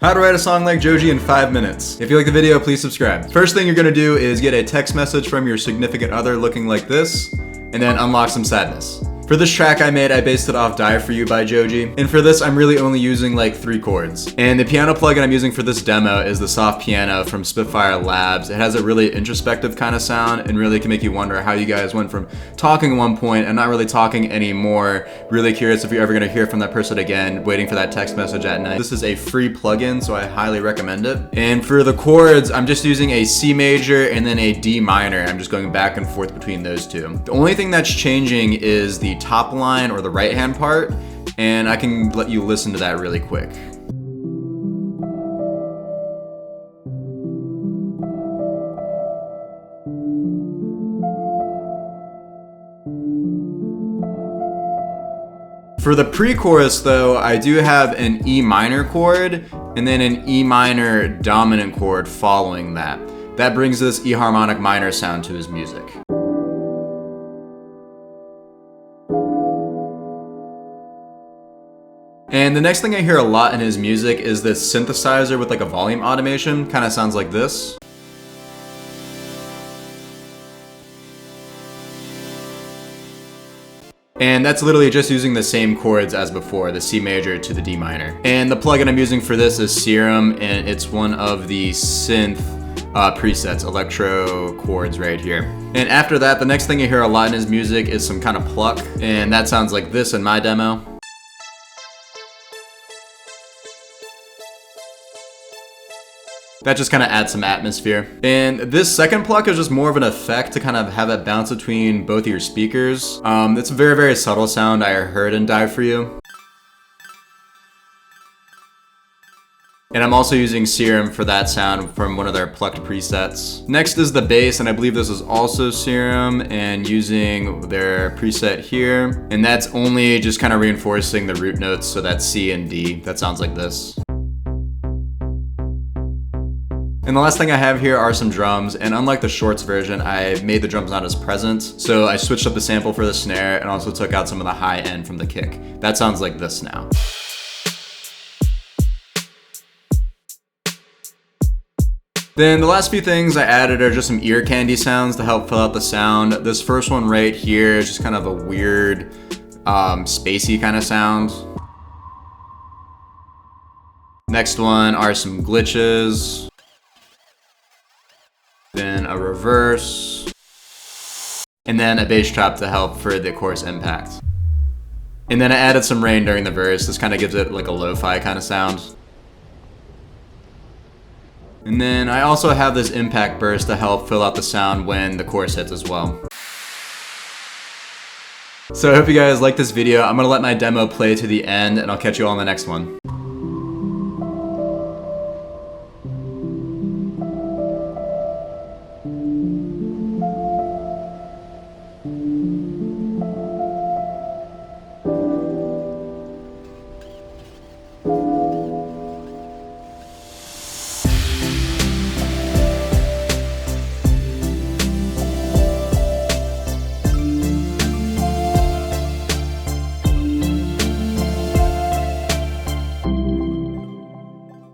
How to write a song like Joji in 5 minutes. If you like the video, please subscribe. First thing you're gonna do is get a text message from your significant other looking like this, and then unlock some sadness. For this track I made, I based it off Die For You by Joji. And for this, I'm really only using like 3 chords. And the piano plugin I'm using for this demo is the soft piano from Spitfire Labs. It has a really introspective kind of sound and really can make you wonder how you guys went from talking at one point and not really talking anymore. Really curious if you're ever gonna hear from that person again, waiting for that text message at night. This is a free plugin, so I highly recommend it. And for the chords, I'm just using a C major and then a D minor. I'm just going back and forth between those two. The only thing that's changing is the top line or the right hand part, and I can let you listen to that really quick. For the pre-chorus though, I do have an E minor chord and then an E minor dominant chord following that. That brings this E harmonic minor sound to his music. And the next thing I hear a lot in his music is this synthesizer with like a volume automation. Kind of sounds like this. And that's literally just using the same chords as before, the C major to the D minor. And the plugin I'm using for this is Serum, and it's one of the Synth presets, electro chords right here. And after that, the next thing you hear a lot in his music is some kind of pluck, and that sounds like this in my demo. That just kind of adds some atmosphere. And this second pluck is just more of an effect to kind of have it bounce between both of your speakers. It's a very, very subtle sound I heard in Die For You. And I'm also using Serum for that sound from one of their plucked presets. Next is the bass, and I believe this is also Serum, and using their preset here. And that's only just kind of reinforcing the root notes, so that's C and D. That sounds like this. And the last thing I have here are some drums, and unlike the shorts version, I made the drums not as present, so I switched up the sample for the snare and also took out some of the high end from the kick. That sounds like this now. Then the last few things I added are just some ear candy sounds to help fill out the sound. This first one right here is just kind of a weird, spacey kind of sound. Next one are some glitches. Then a reverse, and then a bass drop to help for the chorus impact. And then I added some rain during the verse. This kind of gives it like a lo-fi kind of sound. And then I also have this impact burst to help fill out the sound when the chorus hits as well. So I hope you guys like this video. I'm gonna let my demo play to the end, and I'll catch you all in the next one.